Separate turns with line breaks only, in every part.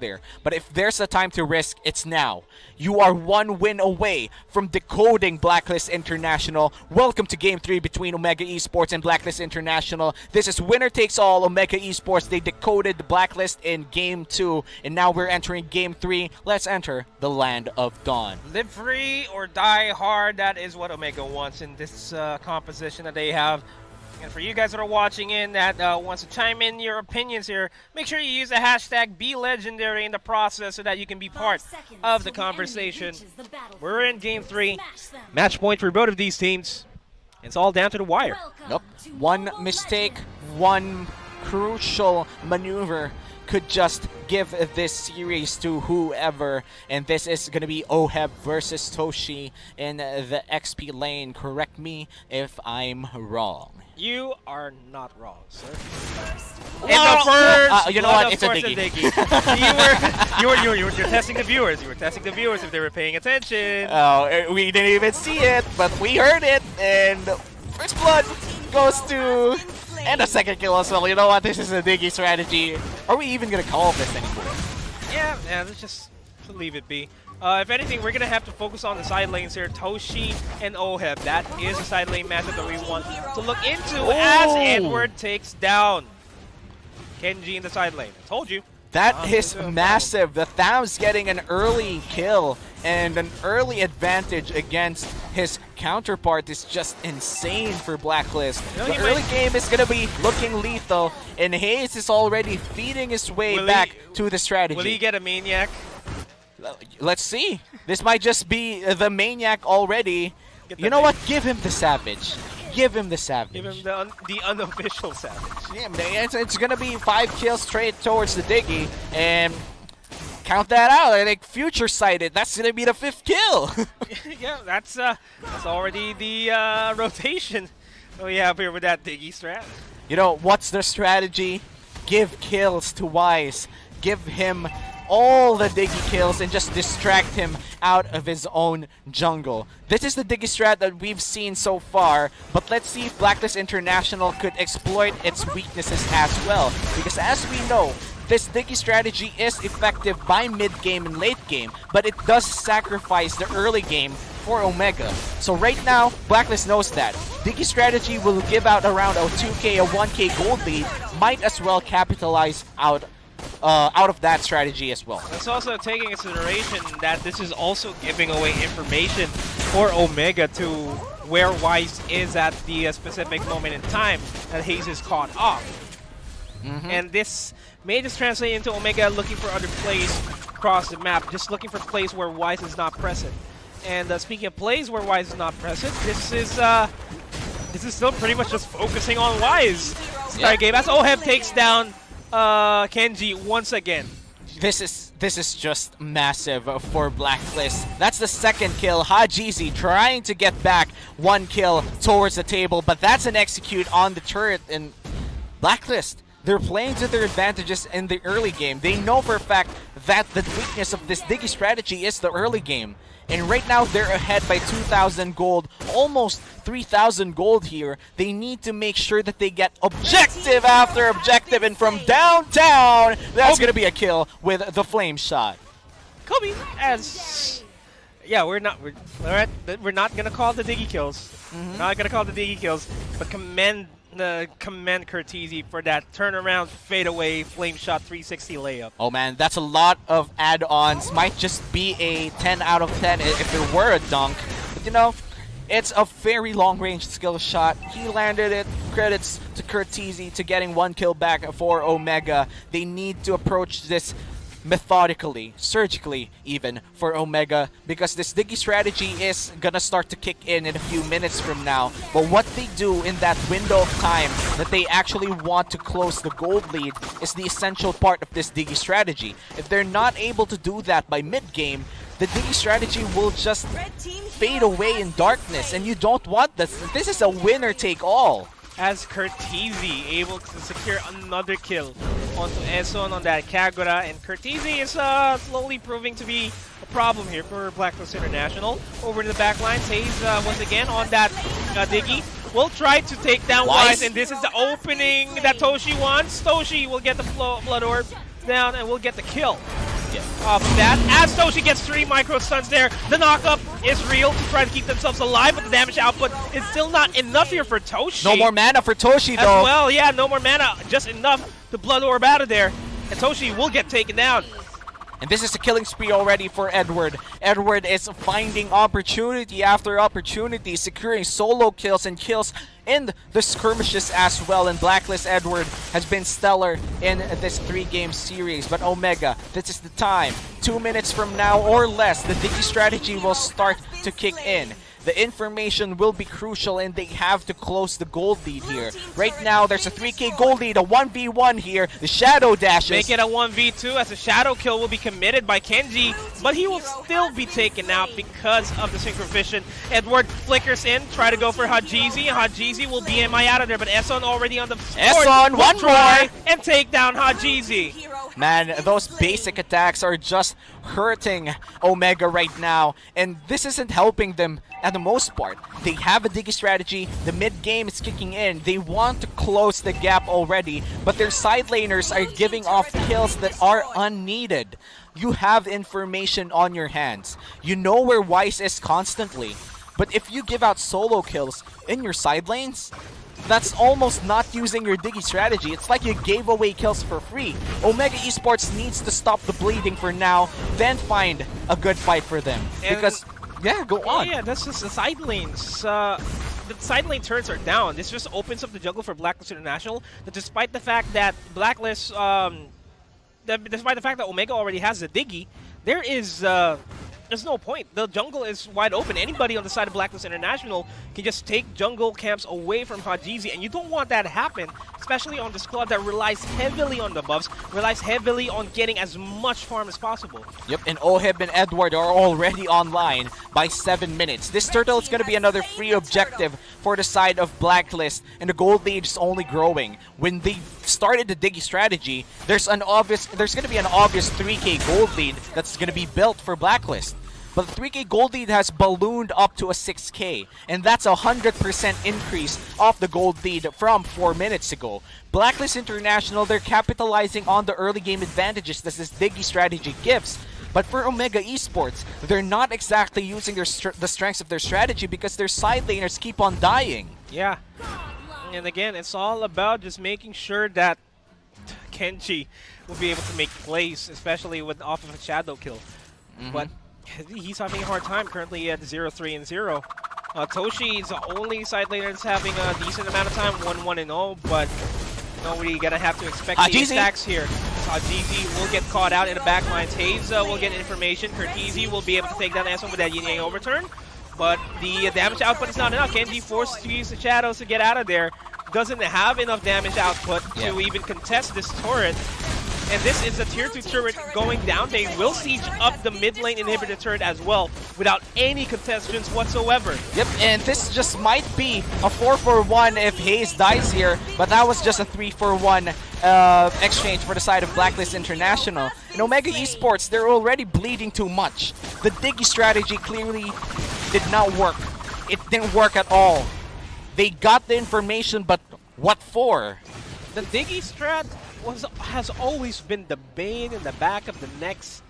there. But if there's a time to risk, it's now. You are one win away from decoding Blacklist International. Welcome to Game 3 between Omega Esports and Blacklist International. This is winner takes all. Omega Esports, they decoded the Blacklist in Game 2, and now we're entering Game 3. Let's enter the Land of Dawn.
Live free or die hard, that is what Omega wants in this composition that they have. And for you guys that are watching in that wants to chime in your opinions here, make sure you use the hashtag BeLegendary in the process so that you can be part of the conversation. We're in Game 3. Match point for both of these teams. It's all down to the wire.
Nope. One mistake, one crucial maneuver could just give this series to whoever, and this is going to be OHEB versus Toshi in the XP lane. Correct me if I'm wrong.
You are not wrong, sir.
In the first, you know what? It's a
Diggy. you were testing the viewers. You were testing the viewers if they were paying attention.
Oh, we didn't even see it, but we heard it, and first blood goes to, and a second kill as well. You know what? This is a Diggy strategy. Are we even gonna call this anymore?
Yeah, let's just leave it be. If anything, we're going to have to focus on the side lanes here. Toshi and OHEB. That is a side lane matchup that we want to look into as Edward takes down Kenji in the side lane. I told you.
That is massive. The Tham's getting an early kill and an early advantage against his counterpart is just insane for Blacklist. The early game is going to be looking lethal, and Hayes is already feeding his way back to the strategy.
Will he get a Maniac?
Let's see. This might just be the Maniac already. You know what? Give him the Savage. Give him the Savage.
Give him the unofficial Savage.
Yeah, it's going to be 5 kills straight towards the Diggy. And count that out. I think future sighted. That's going to be the 5th kill.
Yeah, that's already the rotation we have here with that Diggy strat.
You know, what's their strategy? Give kills to Wise. Give him all the Diggy kills and just distract him out of his own jungle. This is the Diggy strat that we've seen so far, but let's see if Blacklist International could exploit its weaknesses as well. Because as we know, this Diggy strategy is effective by mid-game and late game, but it does sacrifice the early game for Omega. So right now, Blacklist knows that. Diggy strategy will give out around a 2k, a 1k gold lead, might as well capitalize out of that strategy as well.
It's also taking into consideration that this is also giving away information for Omega to where Wise is at the specific moment in time that Hayes is caught off. And this may just translate into Omega looking for other plays across the map, just looking for plays where Wise is not present. And speaking of plays where Wise is not present, this is still pretty much just focusing on Wise. Start game as OHEB takes down Kenji once again.
This is just massive for Blacklist. That's the 2nd kill. Hajizi trying to get back 1 kill towards the table, but that's an execute on the turret. And Blacklist, they're playing to their advantages in the early game. They know for a fact that the weakness of this Diggy strategy is the early game. And right now, they're ahead by 2,000 gold, almost 3,000 gold here. They need to make sure that they get objective after objective. And from downtown, that's going to be a kill with the flame shot.
Kobe, as... Yeah, we're not going to call the Diggy kills. Not going to call the Diggy kills, but commend Curtizi for that turnaround, fadeaway, flame shot 360 layup.
Oh man, that's a lot of add-ons. Might just be a 10 out of 10 if it were a dunk. But you know, it's a very long-range skill shot. He landed it. Credits to Curtizi to getting 1 kill back for Omega. They need to approach this methodically, surgically even, for Omega, because this Diggy strategy is gonna start to kick in a few minutes from now. But what they do in that window of time that they actually want to close the gold lead is the essential part of this Diggy strategy. If they're not able to do that by mid-game, the Diggy strategy will just fade away in darkness, and you don't want this. This is a winner-take-all.
As Curtizi able to secure another kill onto Eson on that Kagura, and Curtizi is slowly proving to be a problem here for Blacklist International. Over to the back line, Hayes once again on that Diggy. Will try to take down Wise, and this is the opening that Toshi wants. Toshi will get the Blood Orb down and will get the kill. Off of that, as Toshi gets 3 micro stuns there, the knockup is real to try to keep themselves alive, but the damage output is still not enough here for Toshi.
No more mana for Toshi, though.
As well, yeah, no more mana, just enough to Blood Orb out of there, and Toshi will get taken down.
And this is a killing spree already for Edward. Edward is finding opportunity after opportunity, securing solo kills and kills in the skirmishes as well. And Blacklist Edward has been stellar in this 3-game series. But Omega, this is the time. 2 minutes from now or less, the Digi strategy will start to kick in. The information will be crucial, and they have to close the gold lead here. Right now, there's a 3K gold lead, a 1v1 here. The Shadow dashes.
Make it a 1v2 as a Shadow kill will be committed by Kenji, but he will still be taken out because of the Synchro Vision. Edward flickers in, try to go for Hajizi. Hajizi will BMI out of there, but Esson already on the board.
Esson, one more!
And take down Hajizi.
Man, those basic attacks are just hurting Omega right now, and this isn't helping them at the most part. They have a Digi strategy, the mid game is kicking in, they want to close the gap already, but their side laners are giving off kills that are unneeded. You have information on your hands. You know where Weiss is constantly, but if you give out solo kills in your side lanes, that's almost not using your Digi strategy. It's like you gave away kills for free. Omega Esports needs to stop the bleeding for now, then find a good fight for them.
And
because, yeah, go on.
Yeah, that's just the side lanes. The side lane turrets are down. This just opens up the jungle for Blacklist International. That despite the fact that Blacklist, despite the fact that Omega already has the Digi, there is there's no point. The jungle is wide open. Anybody on the side of Blacklist International can just take jungle camps away from Hajizi, and you don't want that to happen, especially on the squad that relies heavily on the buffs, relies heavily on getting as much farm as possible.
Yep, and Oheb and Edward are already online by 7 minutes. This turtle is going to be another free objective for the side of Blacklist, and the gold lead is only growing. When they started the Digi strategy, there's going to be an obvious 3K gold lead that's going to be built for Blacklist. But the 3K gold lead has ballooned up to a 6K, and that's a 100% increase off the gold lead from 4 minutes ago. Blacklist International, they're capitalizing on the early game advantages that this Digi strategy gives. But for Omega Esports, they're not exactly using the strengths of their strategy because their side laners keep on dying.
Yeah, and again, it's all about just making sure that Kenji will be able to make plays, especially with off of a shadow kill. But he's having a hard time currently at 0-3-0. Toshi is the only side laner that's having a decent amount of time, 1-1-0, but nobody gonna have to expect the stacks here. Hajizi will get caught out in the back line. Taves will get information. Kurtizi will be able to take down S1 with that yin-yang overturn, but the damage output is not enough. Kenji forced to use the shadows to get out of there. Doesn't have enough damage output to even contest this turret. And this is a tier 2 turret going down. They will siege up the mid lane inhibitor turret as well without any contestants whatsoever.
Yep, and this just might be a 4-for-1 if Hayes dies here, but that was just a 3-for-1 exchange for the side of Blacklist International. In Omega Esports, they're already bleeding too much. The Digi strategy clearly did not work. It didn't work at all. They got the information, but what for?
The Digi strat has always been the bane in the back of the necks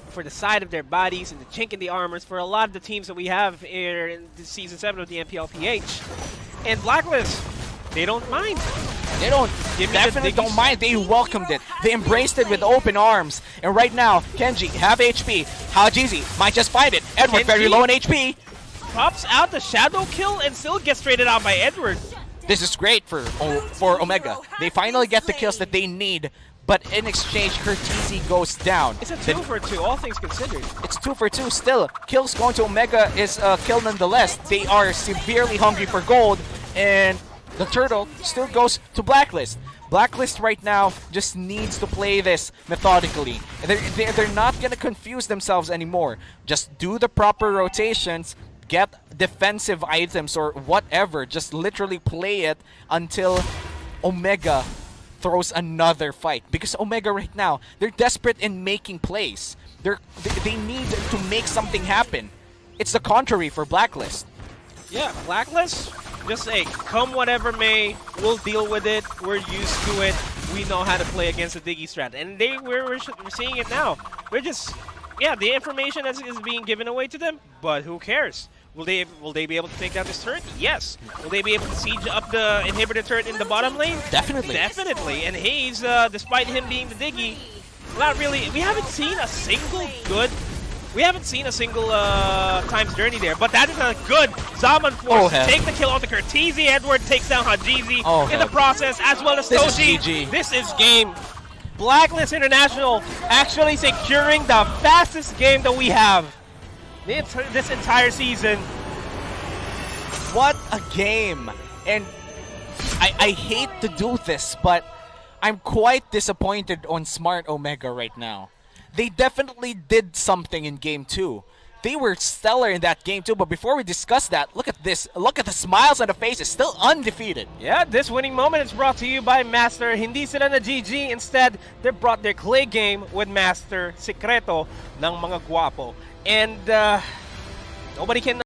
for the side of their bodies and the chink in the armors for a lot of the teams that we have here in the Season 7 of the MPL PH. And Blacklist, they don't mind.
They definitely don't mind. They welcomed it. They embraced it with open arms. And right now, Kenji, half HP. Hajizi might just find it. Edward
Kenji
very low on HP.
Pops out the shadow kill and still gets traded out by Edward.
This is great for Omega. They finally get the kills that they need, but in exchange, Kurtizi goes down.
It's a 2-for-2, all things considered.
It's 2-for-2 still. Kills going to Omega is a kill nonetheless. They are severely hungry for gold, and the turtle still goes to Blacklist. Blacklist right now just needs to play this methodically. They're not going to confuse themselves anymore. Just do the proper rotations, get defensive items or whatever, just literally play it until Omega throws another fight. Because Omega right now, they're desperate in making plays. They need to make something happen. It's the contrary for Blacklist.
Yeah, Blacklist, just say, come whatever may, we'll deal with it, we're used to it. we know how to play against the Diggy strat. And we're seeing it now. We're just, yeah, the information is being given away to them, but who cares? Will they be able to take down this turret? Yes. Will they be able to siege up the inhibitor turret in the bottom lane?
Definitely.
Definitely. And Hayes, despite him being the Diggy, not really. We haven't seen a single Time's Journey there, but that is a good Zaman force to take the kill on the Curtizi. Edward takes down Hajizi in the process, as well as Toji. This is game. Blacklist International actually securing the fastest game that we have this entire season.
What a game. And I hate to do this, but I'm quite disappointed on Smart Omega right now. They definitely did something in game 2. They were stellar in that game too, but before we discuss that, look at this. Look at the smiles on the faces, still undefeated.
Yeah, this winning moment is brought to you by Master. Hindi sila na GG. Instead, they brought their clay game with Master Secreto ng mga guwapo. And nobody can